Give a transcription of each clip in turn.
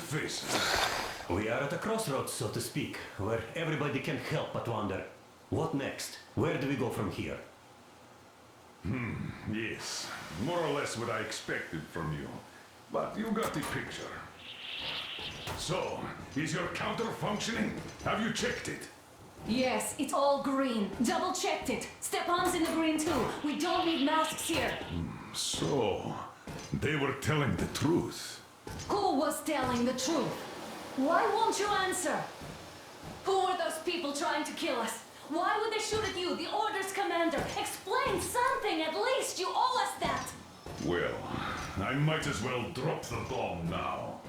faces. We are at a crossroads, so to speak, where everybody can't help but wonder. What next? Where do we go from here? Yes, more or less what I expected from you. But you got the picture. So, is your counter functioning? Have you checked it? Yes, it's all green. Double checked it. Stepan's in the green too. We don't need masks here. So, they were telling the truth. Who was telling the truth? Why won't you answer? Who were those people trying to kill us? Why would they shoot at you, the Order's commander? Explain something, at least. You owe us that. Well, I might as well drop the bomb now.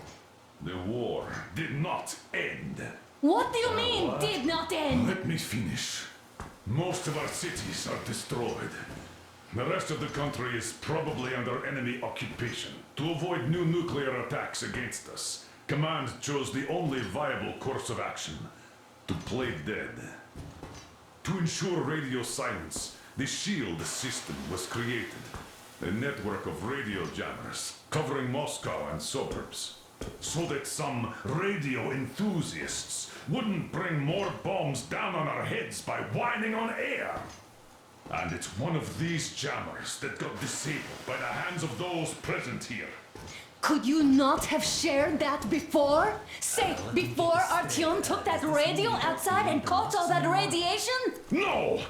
The war did not end. What do you mean, did not end? Let me finish. Most of our cities are destroyed. The rest of the country is probably under enemy occupation. To avoid new nuclear attacks against us, Command chose the only viable course of action: to play dead. To ensure radio silence, the SHIELD system was created. A network of radio jammers covering Moscow and suburbs. So that some radio enthusiasts wouldn't bring more bombs down on our heads by whining on air. And it's one of these jammers that got disabled by the hands of those present here. Could you not have shared that before? Say, before Artyom took that radio outside and caught all that radiation? No!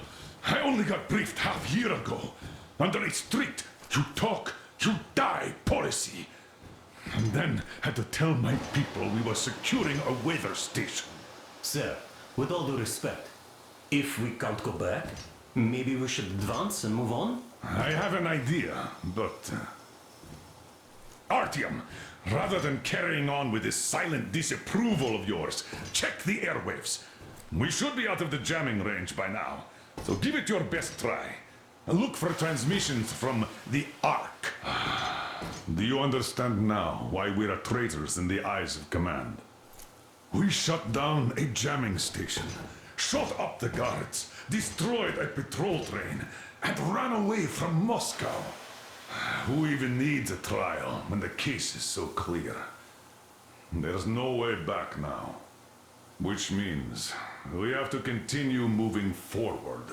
I only got briefed half year ago. Under a strict, you talk, you die policy. And then had to tell my people we were securing a weather station. Sir, with all due respect, if we can't go back, maybe we should advance and move on? I have an idea, but... Artyom, rather than carrying on with this silent disapproval of yours, check the airwaves. We should be out of the jamming range by now, so give it your best try. Look for transmissions from the Ark. Do you understand now why we are traitors in the eyes of Command? We shut down a jamming station, shot up the guards, destroyed a patrol train, and ran away from Moscow. Who even needs a trial when the case is so clear? There's no way back now. Which means we have to continue moving forward.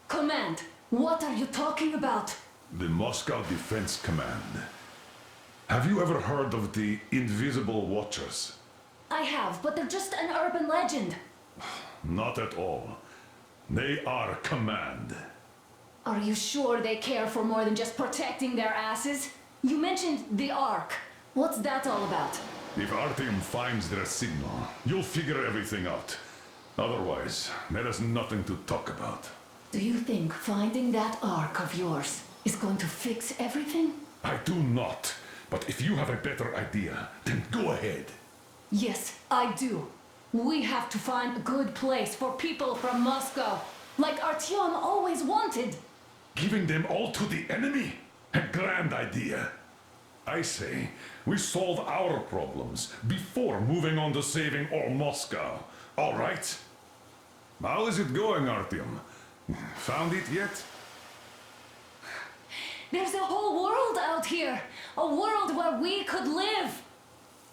Command, what are you talking about? The Moscow Defense Command. Have you ever heard of the Invisible Watchers? I have, but they're just an urban legend. Not at all. They are Command. Are you sure they care for more than just protecting their asses? You mentioned the Ark. What's that all about? If Artyom finds their signal, you'll figure everything out. Otherwise, there is nothing to talk about. Do you think finding that Ark of yours is going to fix everything? I do not. But if you have a better idea, then go ahead. Yes, I do. We have to find a good place for people from Moscow, like Artyom always wanted. Giving them all to the enemy? A grand idea. I say, we solve our problems before moving on to saving all Moscow. All right? How is it going, Artyom? Found it yet? There's a whole world out here. A world where we could live.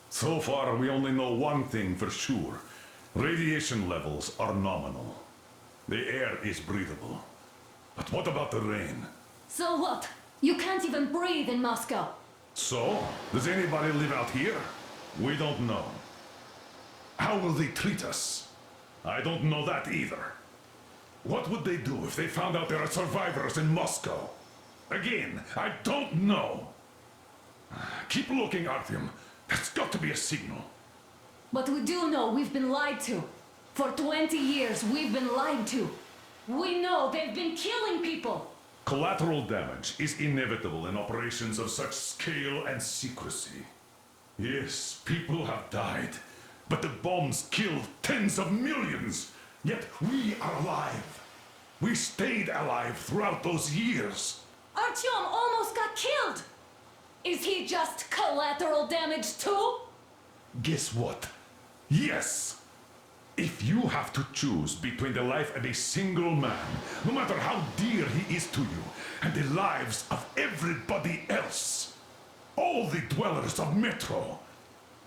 So far, we only know one thing for sure. Radiation levels are nominal. The air is breathable. But what about the rain? So what? You can't even breathe in Moscow. So, does anybody live out here? We don't know. How will they treat us? I don't know that either. What would they do if they found out there are survivors in Moscow? Again, I don't know. Keep looking, Artyom. There's got to be a signal. But we do know we've been lied to. For 20 years, we've been lied to. We know they've been killing people. Collateral damage is inevitable in operations of such scale and secrecy. Yes, people have died, but the bombs killed tens of millions. Yet we are alive. We stayed alive throughout those years. Artyom almost got killed. Is he just collateral damage too? Guess what? Yes! If you have to choose between the life of a single man, no matter how dear he is to you, and the lives of everybody else, all the dwellers of Metro,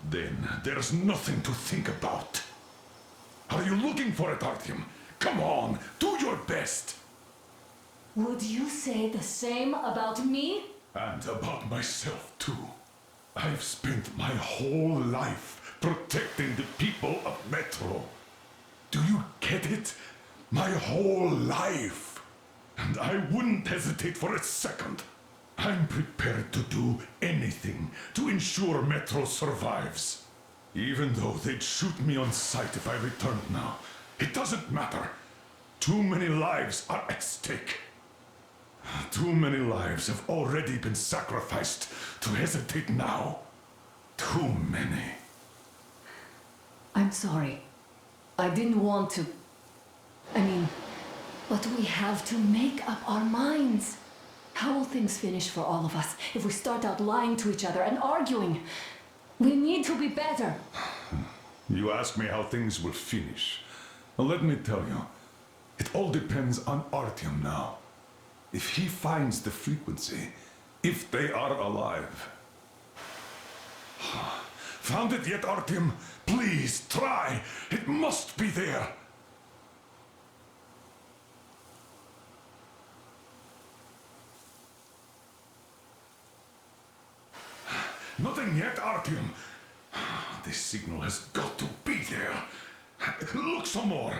Then there's nothing to think about. Are you looking for it, Artyom? Come on, do your best. Would you say the same about me? And about myself, too. I've spent my whole life protecting the people of Metro. Do you get it? My whole life. And I wouldn't hesitate for a second. I'm prepared to do anything to ensure Metro survives. Even though they'd shoot me on sight if I returned now. It doesn't matter. Too many lives are at stake. Too many lives have already been sacrificed to hesitate now. Too many. I'm sorry. I didn't want to. But we have to make up our minds. How will things finish for all of us if we start out lying to each other and arguing? We need to be better. You ask me how things will finish. Well, let me tell you, it all depends on Artyom now. If he finds the frequency, if they are alive. Found it yet, Artyom? Please, try. It must be there. Nothing yet, Artyom. This signal has got to be there. Look some more.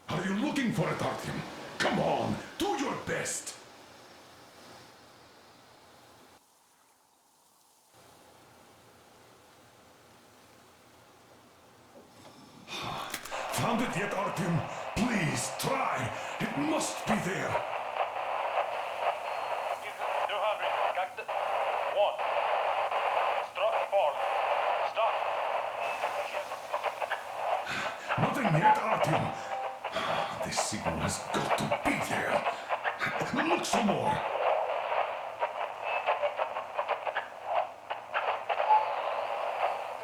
Are you looking for it, Artyom? Come on, do your best. Found it yet, Artyom? Please, try. It must be there. 200, как-то... 1. Struck forward. Stop. Nothing yet, Artyom. This signal has got to be there. Look some more.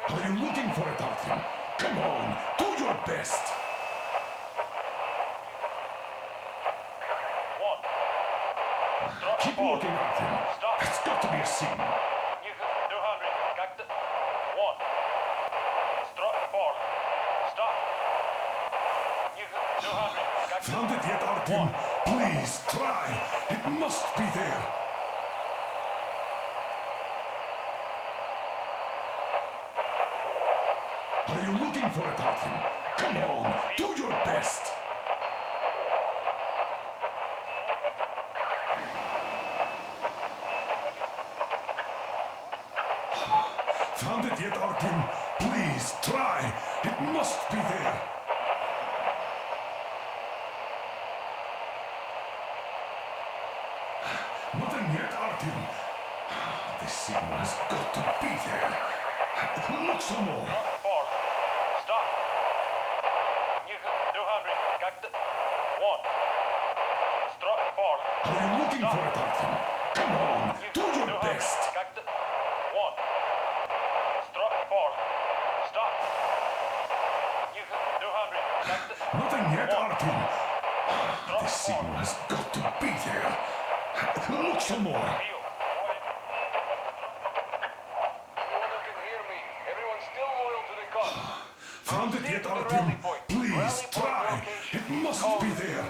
Are you looking for it, Artyom? Come on, do your best. 1. Struck Keep forward. looking, Artyom. Stop. It's got to be a signal. 200, как-то... 1. Struck forward. Stop. 200, как-то... Found it yet, Artyom? Please, try. It must be there. Are you looking for it, Artyom? Come on, do your best. Found it yet, Artyom? Please, try. It must be there. Nothing yet, Artyom. This signal has got to be there. Look some more. Struck forward. Stop. 200, как-то... 1. Struck forward. Are you looking for it, Artyom? Come on, do your 200, best. как-то... 1. Struck forward. Stop. 200, как-то... Nothing yet, Artyom. This signal has got to be there. Look some more. Everyone can hear me. Everyone's still loyal to the cause. Found it yet, Artyom? Please, try. It must be there.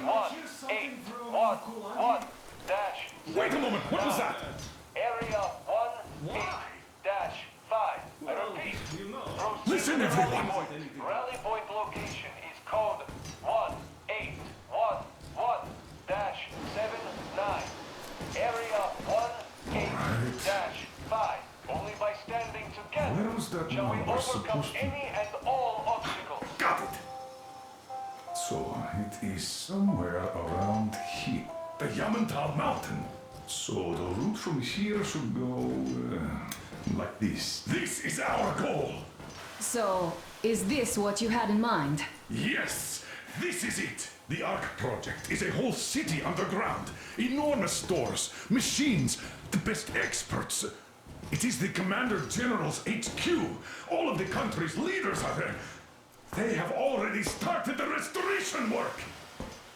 1-8-1-1 dash. Wait a moment, what was that? Area 1-8-5. I repeat. Proceed Listen, to rally everyone. point. Rally point location is code 1-8-1-1-7-9. Area 1-8-5. Only by standing together Where was that shall we number overcome supposed to- any and all obstacles. Got it. So, it is somewhere around here. The Yamantau Mountain. So, the route from here should go like this. This is our goal. So, is this what you had in mind? Yes, this is it. The Ark Project is a whole city underground. Enormous stores, machines, the best experts. It is the Commander General's HQ. All of the country's leaders are there. They have already started the restoration work.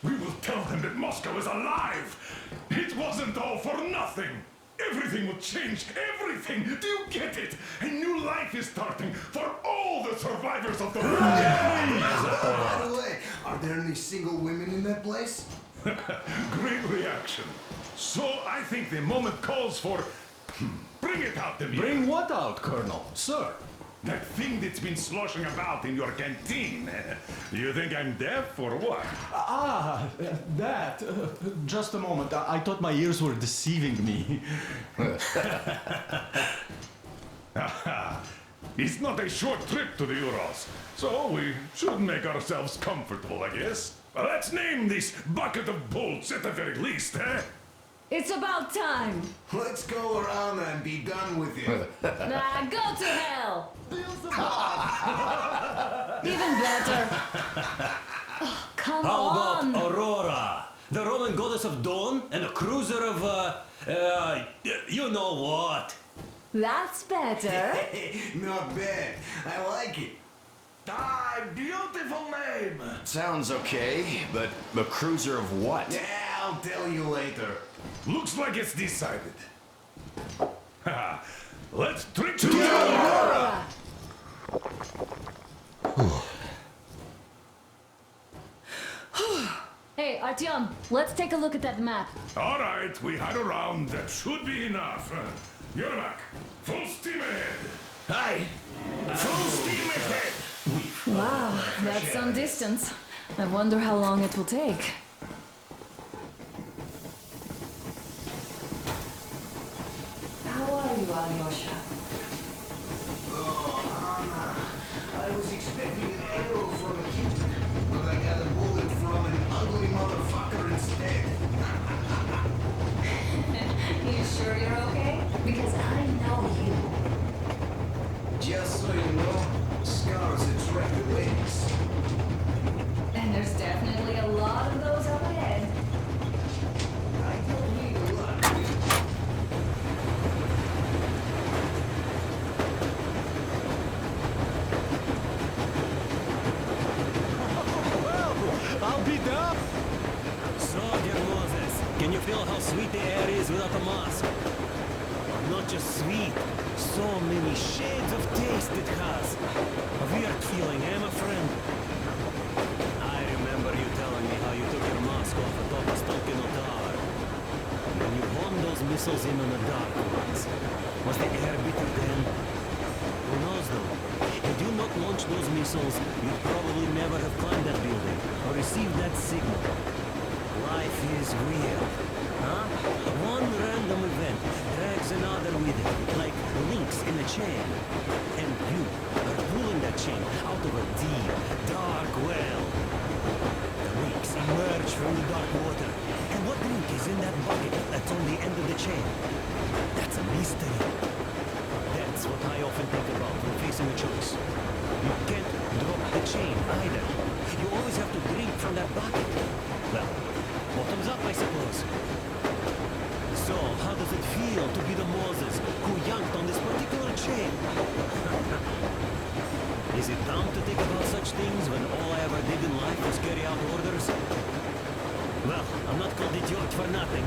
We will tell them that Moscow is alive. It wasn't all for nothing. Everything will change. Everything. Do you get it? A new life is starting for all the survivors of the war. By the way, are there any single women in that place? Great reaction. So I think the moment calls for... Bring it out to me. Bring what out, Colonel? Sir? That thing that's been sloshing about in your canteen. You think I'm deaf or what? That. Just a moment. I thought my ears were deceiving me. It's not a short trip to the Urals, so we should make ourselves comfortable, I guess. Well, let's name this bucket of bolts at the very least, eh? It's about time. Let's go around and be done with it. Nah, go to hell. Even better. Oh, come How on. about Aurora? The Roman goddess of dawn and a cruiser of, you know what? That's better. Not bad. I like it. Ah, beautiful name. Sounds okay, but a cruiser of what? Yeah, I'll tell you later. Looks like it's decided. Let's drink to Aurora. Hey, Artyom, let's take a look at that map. All right, we had a round. That should be enough. You're back. Full steam ahead. Aye. Full steam ahead. Wow, that's some distance. I wonder how long it will take. How are you, Alyosha? Oh, Anna. I was expecting an arrow from a kid, but I got a bullet from an ugly motherfucker instead. You sure you're okay? Because I know you. Just so you know, scars attract the ladies. And there's definitely a lot of those up ahead. I don't need a lot. I'll be down. So, dear Moses, can you feel how sweet the air is without a mask? Not just sweet, so many shades of taste it has. A weird feeling, eh, my friend? I remember you telling me how you took your mask off atop a Stolkino tower. When you bombed those missiles in on the dark ones, was the air bitter then? Who knows though? Had you not launched those missiles, you'd probably never have climbed that building or received that signal. Life is weird, huh? One random event drags another with it, like links in a chain. And you are pulling that chain out of a deep, dark well. The links emerge from the dark water. And what link is in that bucket that's on the end of the chain? That's a mystery. That's what I often think about when facing a choice. You can't drop the chain either. You always have to drink from that bucket. Well, bottoms up, I suppose. So, how does it feel to be the Moses who yanked on this particular chain? Is it dumb to think about such things when all I ever did in life was carry out orders? Well, I'm not called idiot for nothing.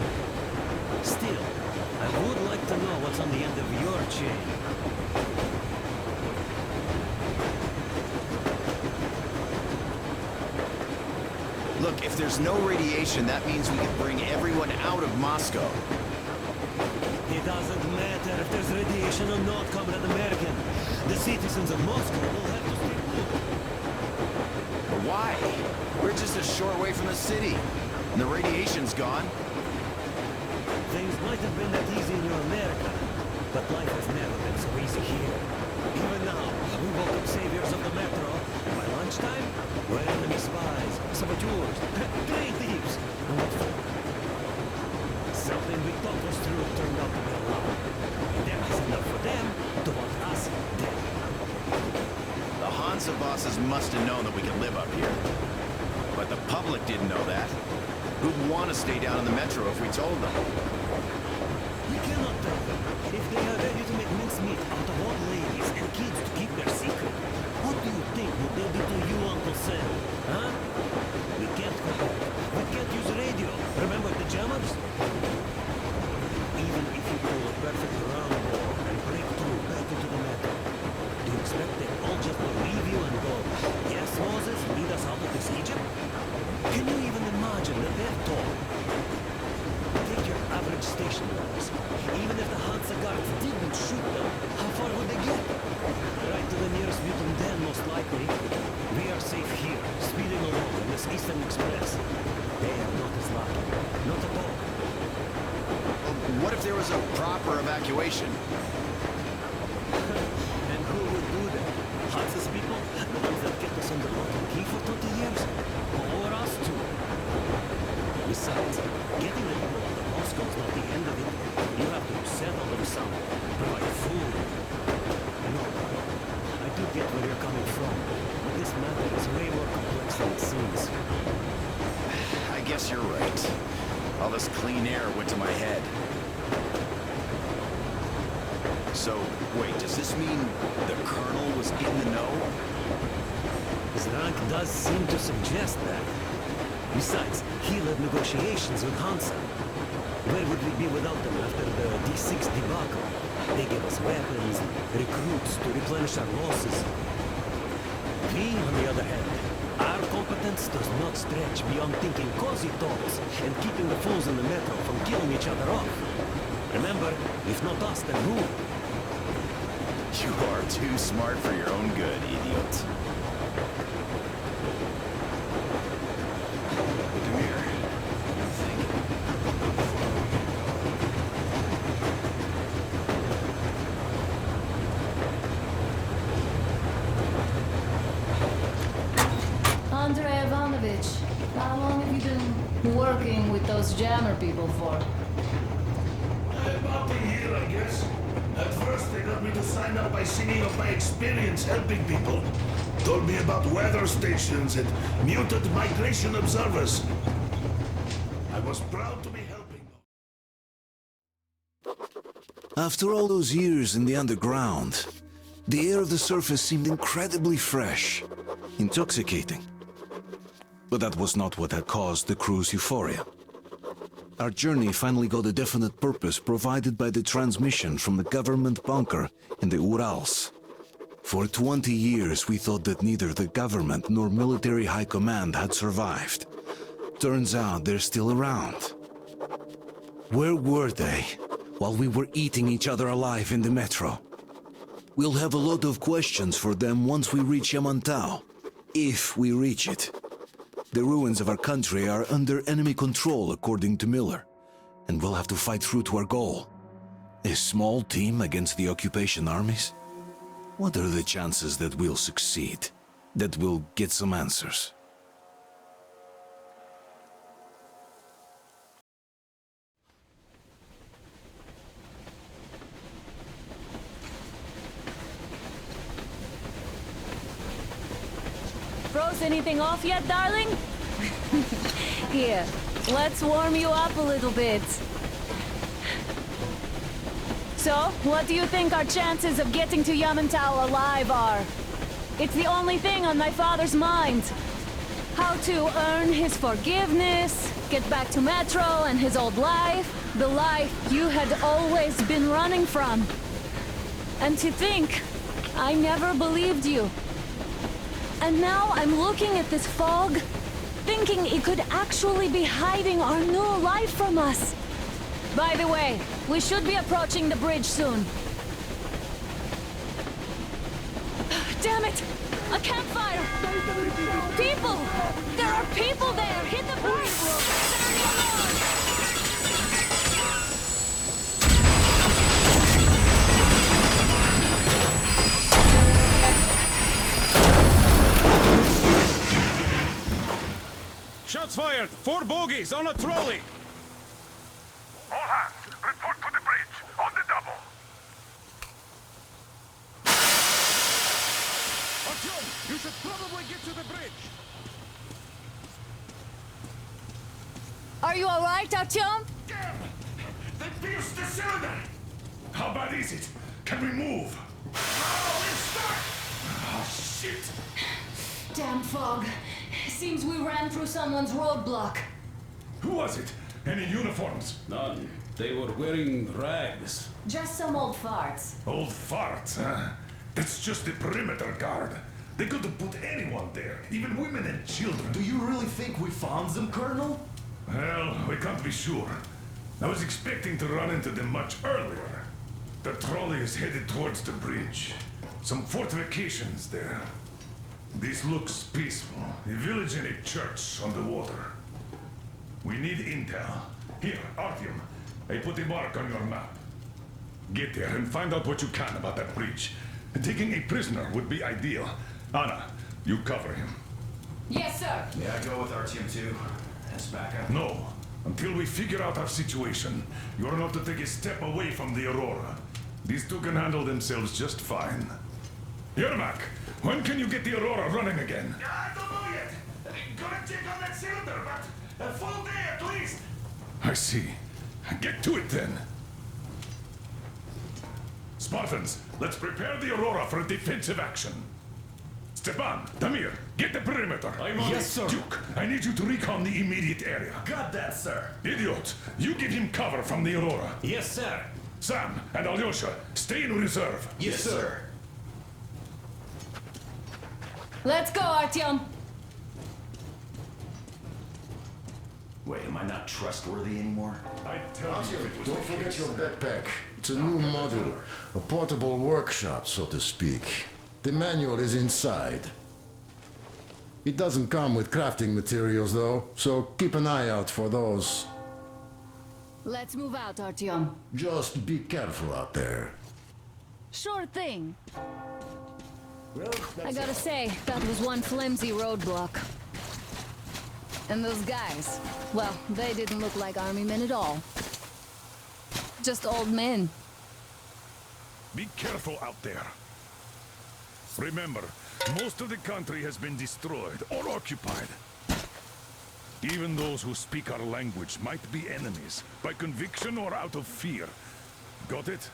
Still, I would like to know what's on the end of your chain. Look, if there's no radiation, that means we can bring everyone out of Moscow. It doesn't matter if there's radiation or not, Comrade American. The citizens of Moscow will have to stay put. But why? We're just a short way from the city. And the radiation's gone. Things might have been that easy in your America, but life has never been so easy here. Even now, we woke up saviors of the metro, and by lunchtime, we're enemy spies, saboteurs, train thieves. And what for? Something we thought was true turned out to be a lie. And that is enough for them to want us dead. The Hansa bosses must have known that we could live up here. But the public didn't know that. Who'd want to stay down in the metro if we told them? We cannot tell them. If they are ready to make mincemeat out of old ladies and kids to keep their secret, what do you think would they do to you, Uncle Sam? Huh? We can't go back. We What if there was a proper evacuation? And who would do that? Hansa's people? The ones that kept us under lock and key for 20 years? Or us too? Besides, getting the people out of Moscow is not the end of it. You have to settle them some, provide food. No, I do get where you're coming from, but this matter is way more complex than it seems. I guess you're right. All this clean air went to my head. So, wait, does this mean the Colonel was in the know? His rank does seem to suggest that. Besides, he led negotiations with Hansa. Where would we be without them after the D6 debacle? They gave us weapons, recruits to replenish our losses. We, on the other hand, our competence does not stretch beyond thinking cozy thoughts and keeping the fools in the metro from killing each other off. Remember, if not us, then who? You are too smart for your own good, idiot. Come here. I'm thinking. Andrei Ivanovich, how long have you been working with those jammer people for? About a year, I guess. At first, they got me to sign up by singing of my experience helping people. Told me about weather stations and muted migration observers. I was proud to be helping them. After all those years in the underground, the air of the surface seemed incredibly fresh, intoxicating. But that was not what had caused the crew's euphoria. Our journey finally got a definite purpose provided by the transmission from the government bunker in the Urals. For 20 years we thought that neither the government nor military high command had survived. Turns out they're still around. Where were they while we were eating each other alive in the metro? We'll have a lot of questions for them once we reach Yamantau, if we reach it. The ruins of our country are under enemy control, according to Miller, and we'll have to fight through to our goal. A small team against the occupation armies? What are the chances that we'll succeed? That we'll get some answers? Froze anything off yet, darling? Here, let's warm you up a little bit. So, what do you think our chances of getting to Yamantau alive are? It's the only thing on my father's mind. How to earn his forgiveness, get back to Metro and his old life, the life you had always been running from. And to think, I never believed you. And now I'm looking at this fog, thinking it could actually be hiding our new life from us. By the way, we should be approaching the bridge soon. Damn it! A campfire! People! There are people there! Hit the bridge! Sound the alarm! Shots fired! 4 bogies on a trolley! All hands, report to the bridge, on the double. Artyom, you should probably get to the bridge! Are you alright, Artyom? They pierced the cylinder! How bad is it? Can we move? Oh, it's stuck! Oh, shit! Damn fog. Seems we ran through someone's roadblock. Who was it? Any uniforms? None. They were wearing rags. Just some old farts. Old farts, huh? That's just the perimeter guard. They could have put anyone there, even women and children. Do you really think we found them, Colonel? Well, we can't be sure. I was expecting to run into them much earlier. The trolley is headed towards the bridge. Some fortifications there. This looks peaceful. A village and a church on the water. We need intel. Here, Artyom. I put a mark on your map. Get there and find out what you can about that breach. Taking a prisoner would be ideal. Anna, you cover him. Yes, sir. May I go with Artyom too? As backup? No. Until we figure out our situation, you're not to take a step away from the Aurora. These two can handle themselves just fine. Yermak, when can you get the Aurora running again? I don't know yet. Gonna check on that cylinder, but a full day at least. I see. Get to it then. Spartans, let's prepare the Aurora for a defensive action. Stepan, Damir, get the perimeter. Yes, sir. Duke, I need you to recon the immediate area. Got that, sir. Idiot, you give him cover from the Aurora. Yes, sir. Sam and Alyosha, stay in reserve. Yes, sir. Let's go, Artyom. Wait, am I not trustworthy anymore? I tell you, if it was Don't the forget case- your backpack. It's a new module, a portable workshop, so to speak. The manual is inside. It doesn't come with crafting materials, though, so keep an eye out for those. Let's move out, Artyom. Just be careful out there. Sure thing. I gotta say, that was one flimsy roadblock. And those guys, well, they didn't look like army men at all. Just old men. Be careful out there. Remember, most of the country has been destroyed or occupied. Even those who speak our language might be enemies, by conviction or out of fear. Got it?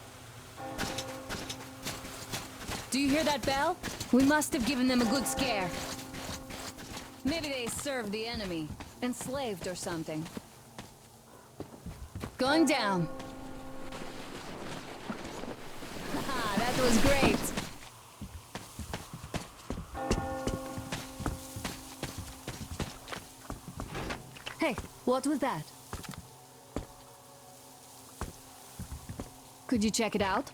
Do you hear that bell? We must have given them a good scare. Maybe they served the enemy, enslaved or something. Going down. Haha, that was great. Hey, what was that? Could you check it out?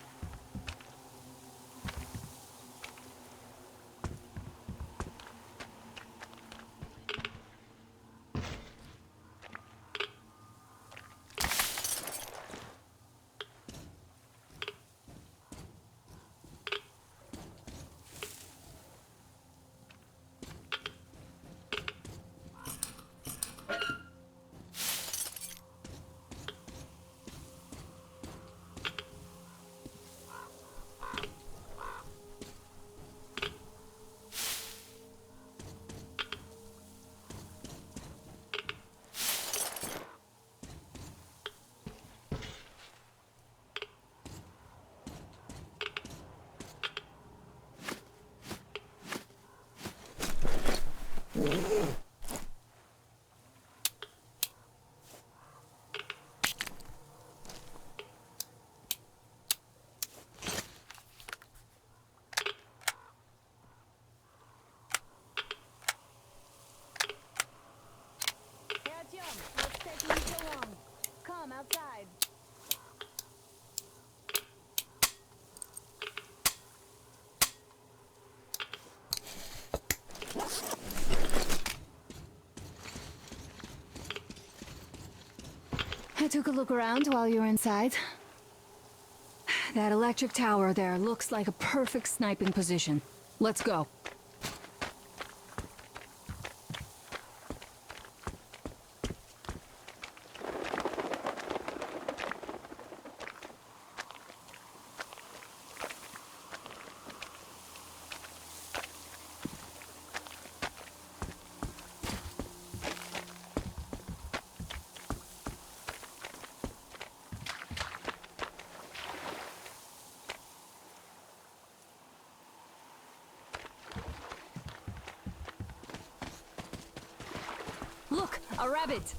What's taking you so long? Come outside. I took a look around while you were inside. That electric tower there looks like a perfect sniping position. Let's go. Look, a rabbit!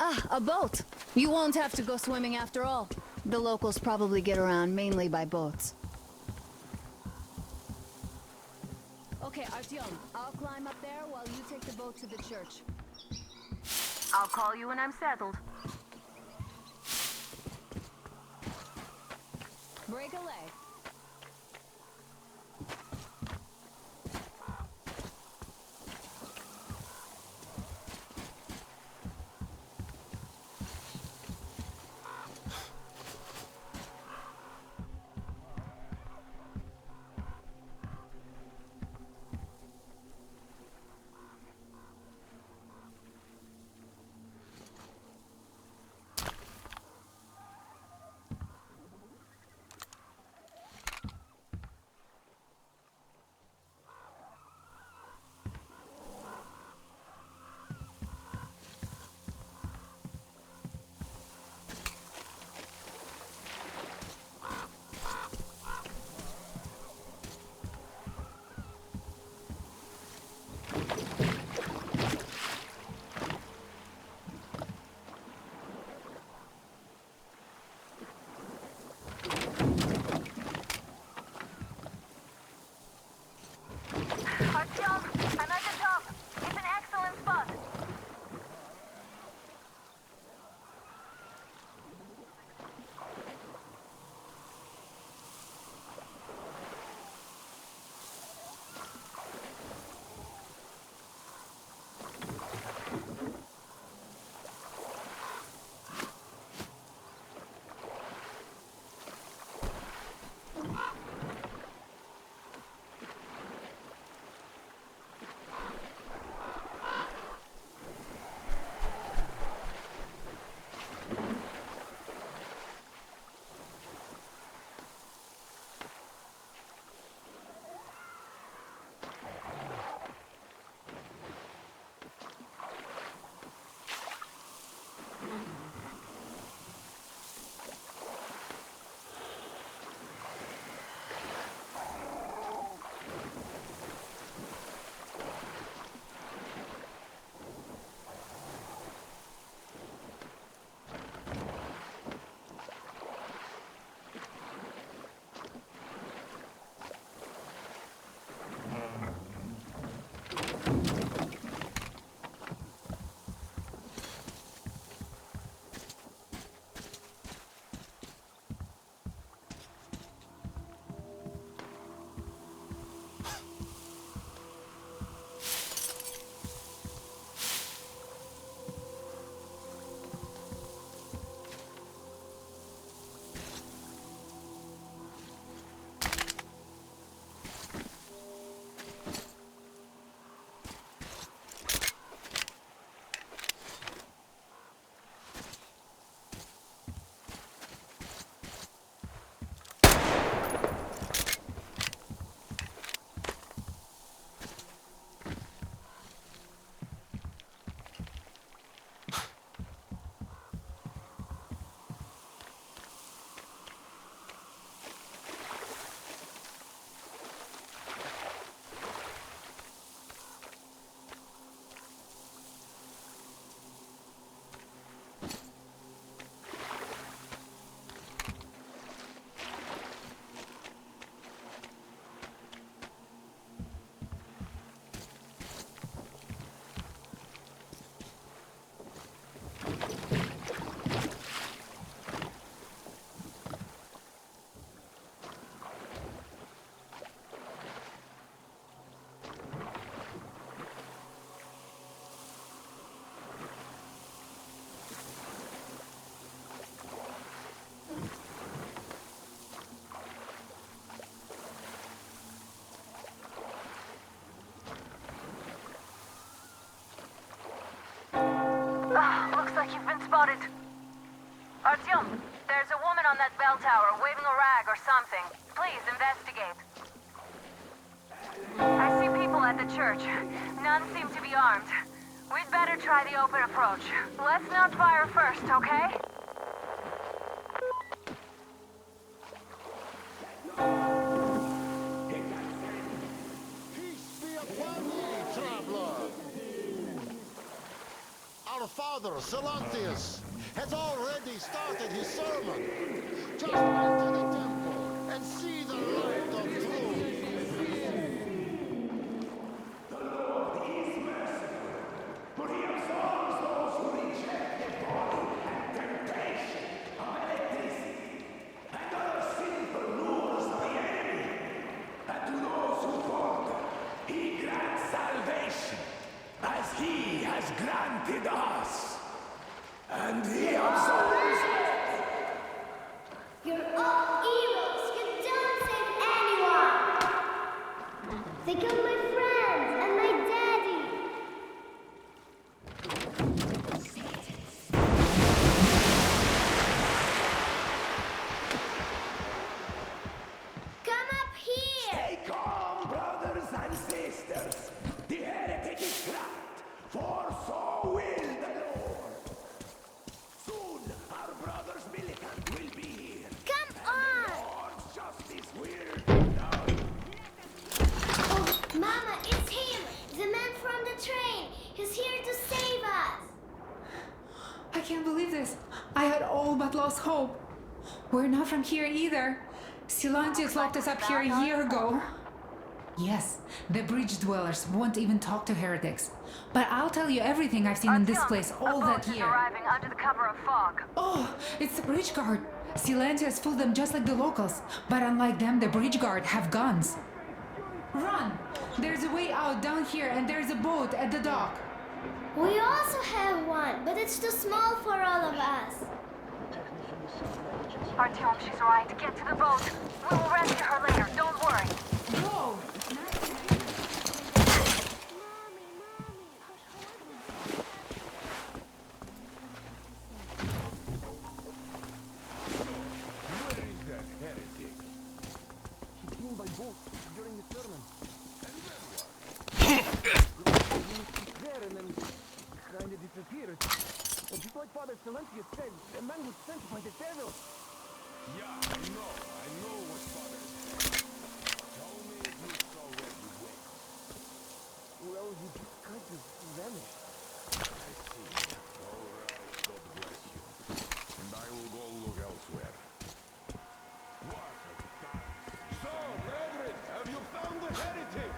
Ah, a boat. You won't have to go swimming after all. The locals probably get around mainly by boats. Okay, Artyom, I'll climb up there while you take the boat to the church. I'll call you when I'm settled. Break a leg. Artyom, I'm at the top. It's an excellent spot. Looks like you've been spotted. Artyom, there's a woman on that bell tower waving a rag or something. Please investigate. I see people at the church. None seem to be armed. We'd better try the open approach. Let's not fire first, okay? Our father, Silantius, has already started his sermon. Just enter the temple and see the light of truth. The Lord is merciful, but he absolves those who reject the body and temptation of electricity and other sinful lures of the enemy. And to those who falter, he grants salvation, as he has granted us. And he absolves You're all evils! You don't save anyone! They killed my friends and my daddy! Come up here! Stay calm, brothers and sisters. The heretic is trapped, for so will the Lord. Soon, our brother's militant will be here. Come on! The Lord's justice will be done. Oh, Mama, it's him! The man from the train! He's here to save us! I can't believe this. I had all but lost hope. We're not from here either. Silantius locked us up here a year ago. Yes, the bridge dwellers won't even talk to heretics. But I'll tell you everything I've seen in this place all that year. Arriving under the cover of fog. Oh, it's the bridge guard. Silantius fooled them just like the locals. But unlike them, the bridge guard have guns. Run! There's a way out down here and there's a boat at the dock. We also have one, but it's too small for all of us. Artyom, she's right. Get to the boat. We will rescue her later. Don't worry. Whoa! Where is that heretic? He came by boat during the sermon. And where was There and then kind of disappeared. And just like Father Silantius said, the man was sent by the devil. Yeah, I know what Father said. Tell me if you saw where he went. Well, he just kind of vanished. I see. All right, God bless you. And I will go look elsewhere. What a time. So, brethren, have you found the heretic?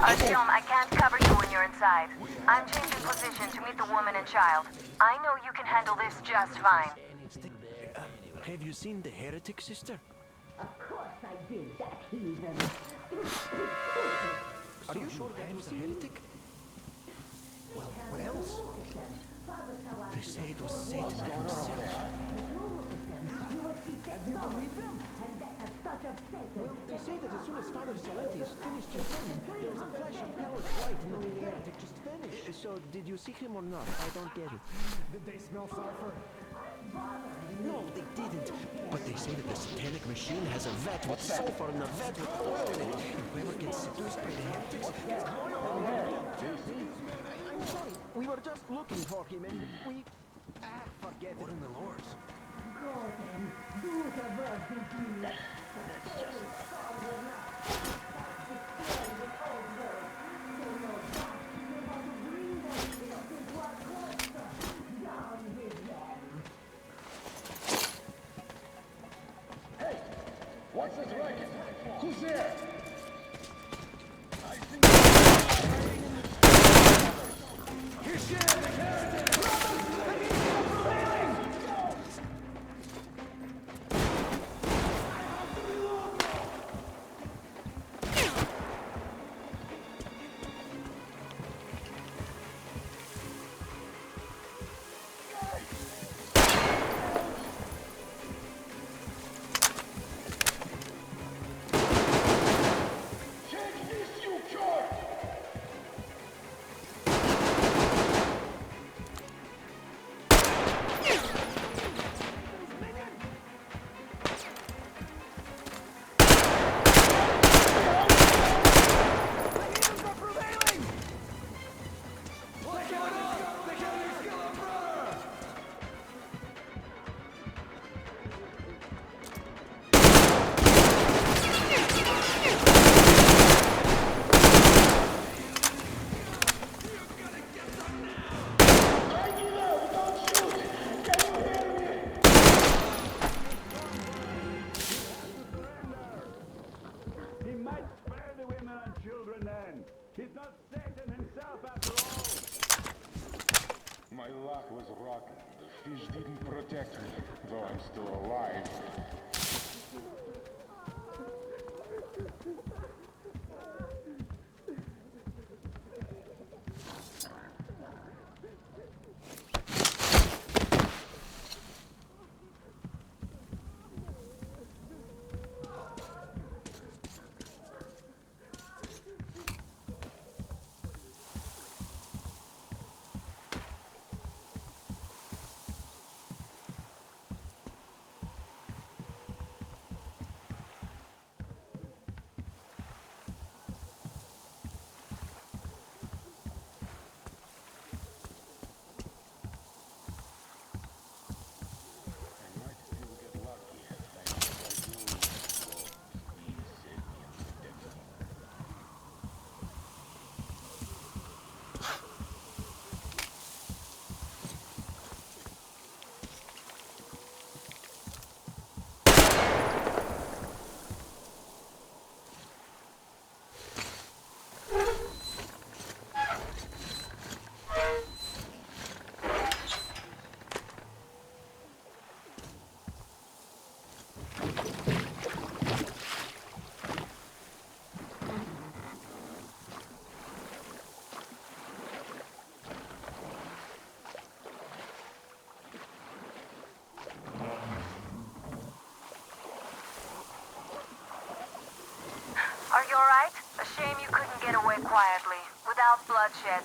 Artyom, I can't cover you when you're inside. I'm changing position to meet the woman and child. I know you can handle this just fine. Have you seen the heretic, sister? Of course I did, that heathen. Are you sure that was a heretic? Well, what else? They say it was Satan himself. You believe them? Well, they say that as soon as Father Silantius finished his sermon, there was a flash of pale light and the heretic just vanished. So, did you see him or not? I don't get it. Did they smell sulfur? No, they didn't. But they say that the satanic machine has a vat with sulfur and a vat with oil in it. And whoever gets seduced by the heretics gets oil. I'm sorry, we were just looking for him and we... forget it. What in the Lord's? Go then, do the work with you. That's just... Hey, what's this racket? Who's there? I think... He's here, the heretic! luck was rotten. The fish didn't protect me, though I'm still alive. Are you alright? A shame you couldn't get away quietly, without bloodshed.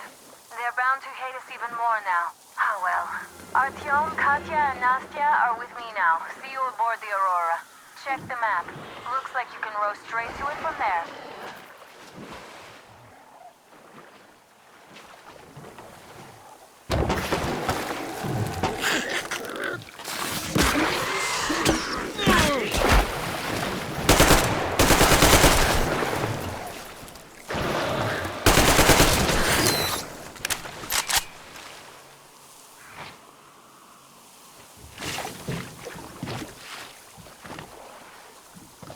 They're bound to hate us even more now. Oh well. Artyom, Katya, and Nastya are with me now. See you aboard the Aurora. Check the map. Looks like you can row straight to it from there.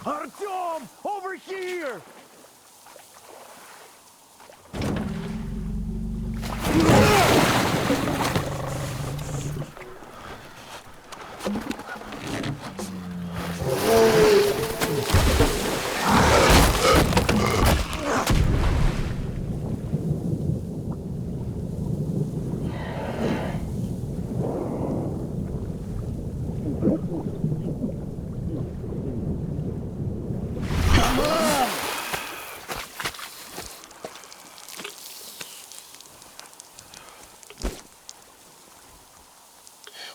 Artyom! Over here!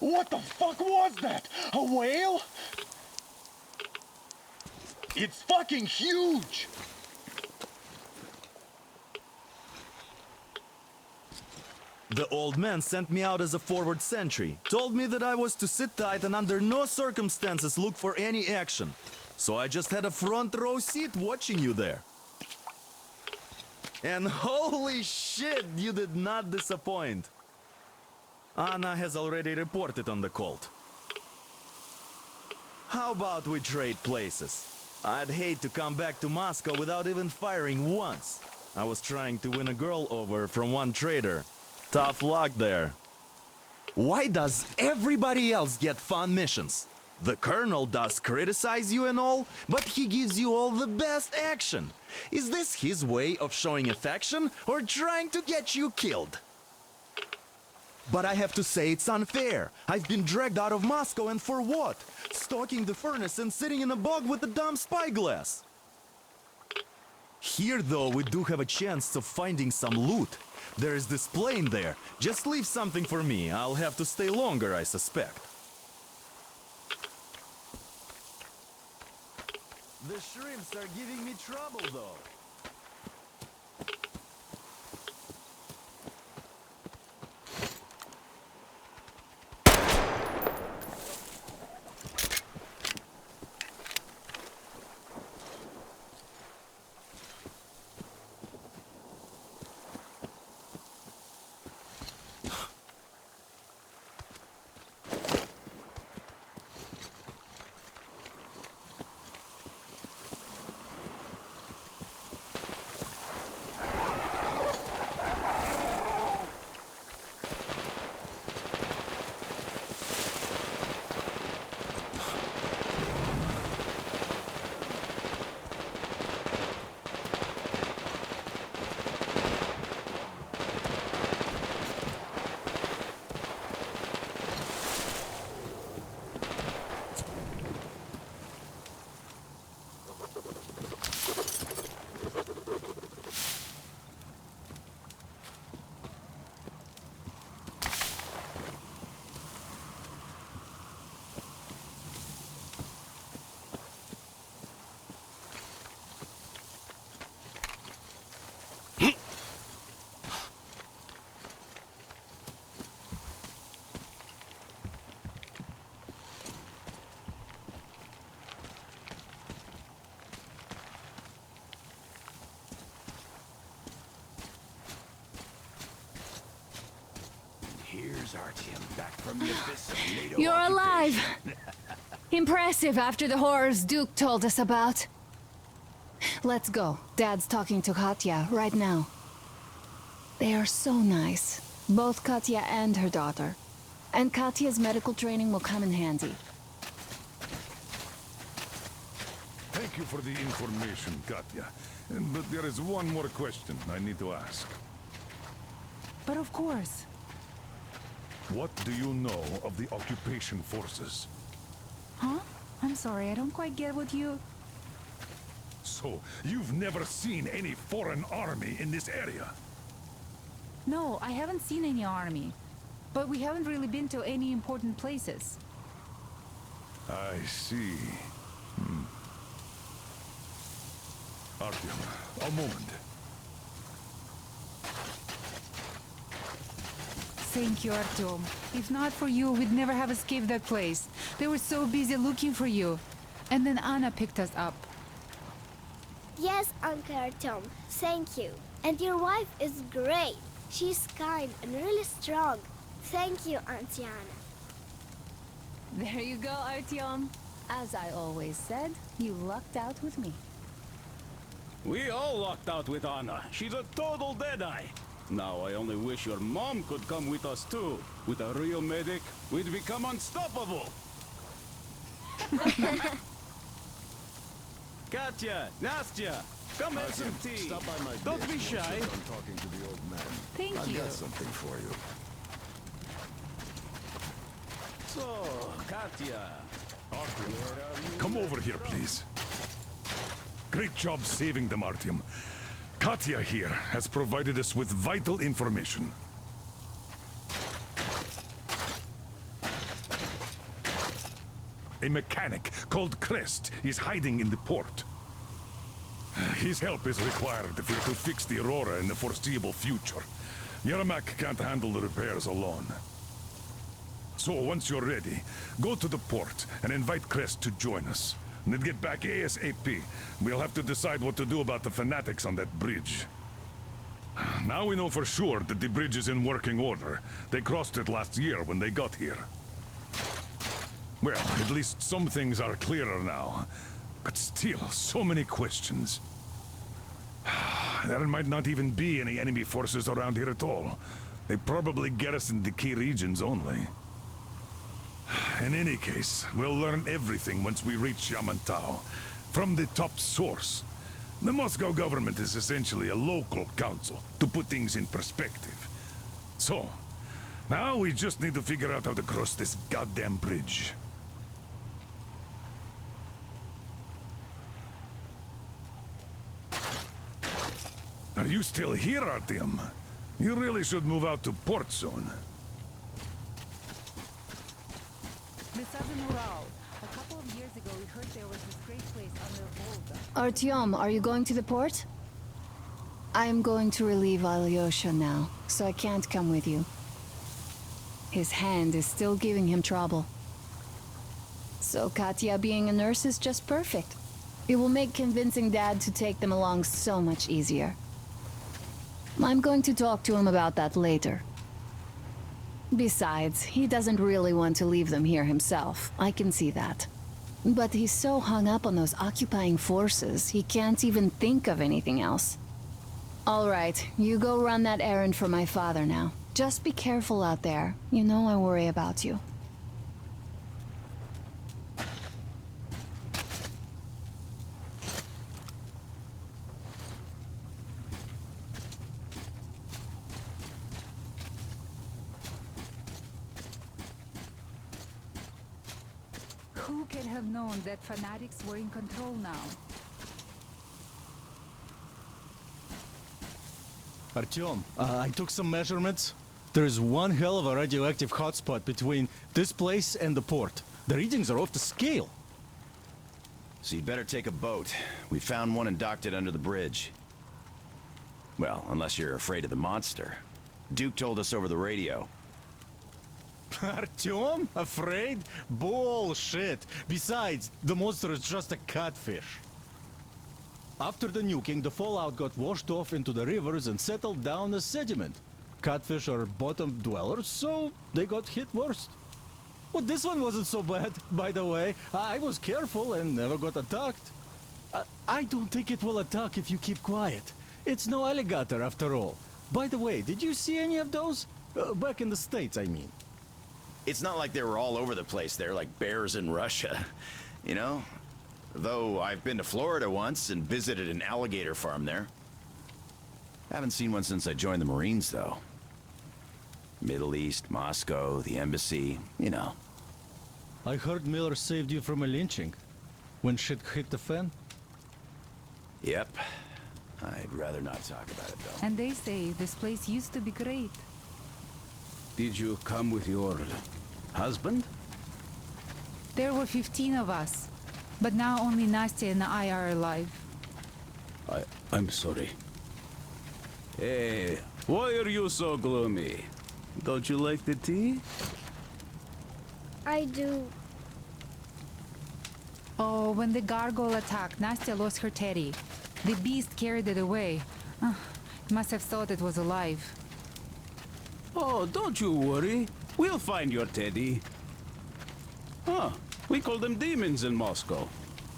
What the fuck was that? A whale? It's fucking huge! The old man sent me out as a forward sentry. Told me that I was to sit tight and under no circumstances look for any action. So I just had a front row seat watching you there. And holy shit, you did not disappoint. Anna has already reported on the cult. How about we trade places? I'd hate to come back to Moscow without even firing once. I was trying to win a girl over from one trader. Tough luck there. Why does everybody else get fun missions? The colonel does criticize you and all, but he gives you all the best action. Is this his way of showing affection or trying to get you killed? But I have to say it's unfair. I've been dragged out of Moscow, and for what? Stalking the furnace and sitting in a bog with a dumb spyglass. Here, though, we do have a chance of finding some loot. There is this plane there. Just leave something for me. I'll have to stay longer, I suspect. The shrimps are giving me trouble, though. Artyom, back from the abyss of NATO You're alive! occupation. Impressive after the horrors Duke told us about. Let's go. Dad's talking to Katya right now. They are so nice. Both Katya and her daughter. And Katya's medical training will come in handy. Thank you for the information, Katya. But there is one more question I need to ask. But of course. What do you know of the occupation forces? Huh? I'm sorry, I don't quite get what you... So, you've never seen any foreign army in this area? No, I haven't seen any army. But we haven't really been to any important places. I see. Artyom, a moment. Thank you, Artyom. If not for you, we'd never have escaped that place. They were so busy looking for you. And then Anna picked us up. Yes, Uncle Artyom, thank you. And your wife is great. She's kind and really strong. Thank you, Auntie Anna. There you go, Artyom. As I always said, you lucked out with me. We all lucked out with Anna. She's a total deadeye. Now I only wish your mom could come with us too. With a real medic, we'd become unstoppable. Katya, Nastya, come have some tea. Stop by my Don't base be while shy. I'm talking to the old man. Thank I've you. got something for you. So, Katya. Artyom, come over here, please. Great job saving them, Artyom. Katya here has provided us with vital information. A mechanic called Crest is hiding in the port. His help is required if we're to fix the Aurora in the foreseeable future. Yermak can't handle the repairs alone. So once you're ready, go to the port and invite Crest to join us. And then get back ASAP. We'll have to decide what to do about the fanatics on that bridge. Now we know for sure that the bridge is in working order. They crossed it last year when they got here. Well, at least some things are clearer now. But still, so many questions. There might not even be any enemy forces around here at all. They probably garrison the key regions only. In any case, we'll learn everything once we reach Yamantau. From the top source. The Moscow government is essentially a local council, to put things in perspective. So, now we just need to figure out how to cross this goddamn bridge. Are you still here, Artyom? You really should move out to port soon. The Southern Ural. A couple of years ago, we heard there was this great place on the Volga. Artyom, are you going to the port? I am going to relieve Alyosha now, so I can't come with you. His hand is still giving him trouble. So Katya being a nurse is just perfect. It will make convincing Dad to take them along so much easier. I'm going to talk to him about that later. Besides, he doesn't really want to leave them here himself. I can see that. But he's so hung up on those occupying forces, he can't even think of anything else. All right, you go run that errand for my father now. Just be careful out there. You know I worry about you. Who can have known that fanatics were in control now? Artyom, I took some measurements. There is one hell of a radioactive hotspot between this place and the port. The readings are off the scale. So you'd better take a boat. We found one and docked it under the bridge. Well, unless you're afraid of the monster. Duke told us over the radio. Artyom? Afraid? Bullshit. Besides, the monster is just a catfish. After the nuking, the fallout got washed off into the rivers and settled down as sediment. catfish are bottom dwellers, so they got hit worst. Well, this one wasn't so bad, by the way. I was careful and never got attacked. I don't think it will attack if you keep quiet. It's no alligator after all. By the way, did you see any of those? Back in the States, I mean. It's not like they were all over the place there like bears in Russia, you know? Though I've been to Florida once and visited an alligator farm there. Haven't seen one since I joined the Marines, though. Middle East, Moscow, the embassy, you know. I heard Miller saved you from a lynching. When shit hit the fan? Yep. I'd rather not talk about it, though. And they say this place used to be great. Did you come with your husband? There were 15 of us, but now only Nastya and I are alive. I'm sorry. Hey, why are you so gloomy? Don't you like the tea? I do. Oh, when the gargoyle attacked, Nastya lost her teddy. The beast carried it away. Must have thought it was alive. Oh, don't you worry. We'll find your teddy. Huh, we call them demons in Moscow.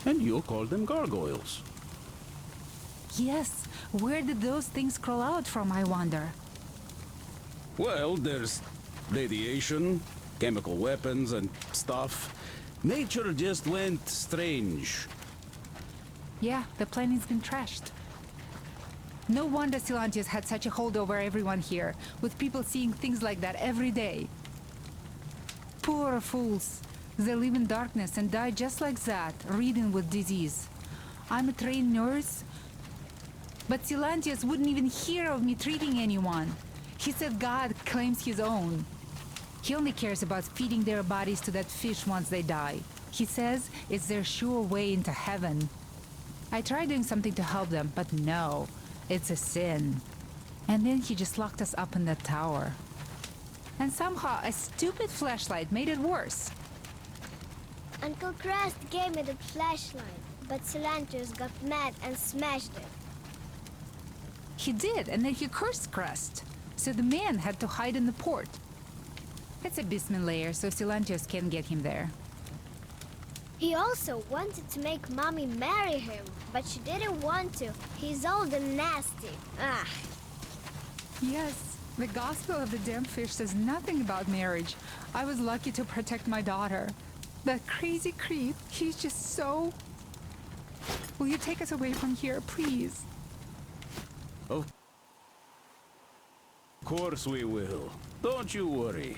And you call them gargoyles. Yes, where did those things crawl out from, I wonder? Well, there's radiation, chemical weapons and stuff. Nature just went strange. Yeah, the planet's been trashed. No wonder Silantius had such a hold over everyone here, with people seeing things like that every day. Poor fools. They live in darkness and die just like that, ridden with disease. I'm a trained nurse, but Silantius wouldn't even hear of me treating anyone. He said God claims his own. He only cares about feeding their bodies to that fish once they die. He says it's their sure way into heaven. I tried doing something to help them, but no, it's a sin. And then he just locked us up in that tower. And somehow a stupid flashlight made it worse. Uncle Crest gave me the flashlight, but Silantius got mad and smashed it. He did, and then he cursed Crest. So the man had to hide in the port. It's a basement layer, so Silantius can't get him there. He also wanted to make Mommy marry him, but she didn't want to. He's old and nasty. Ah. Yes, the Gospel of the Damned Fish says nothing about marriage. I was lucky to protect my daughter. That crazy creep, he's just so... Will you take us away from here, please? Of course we will. Don't you worry.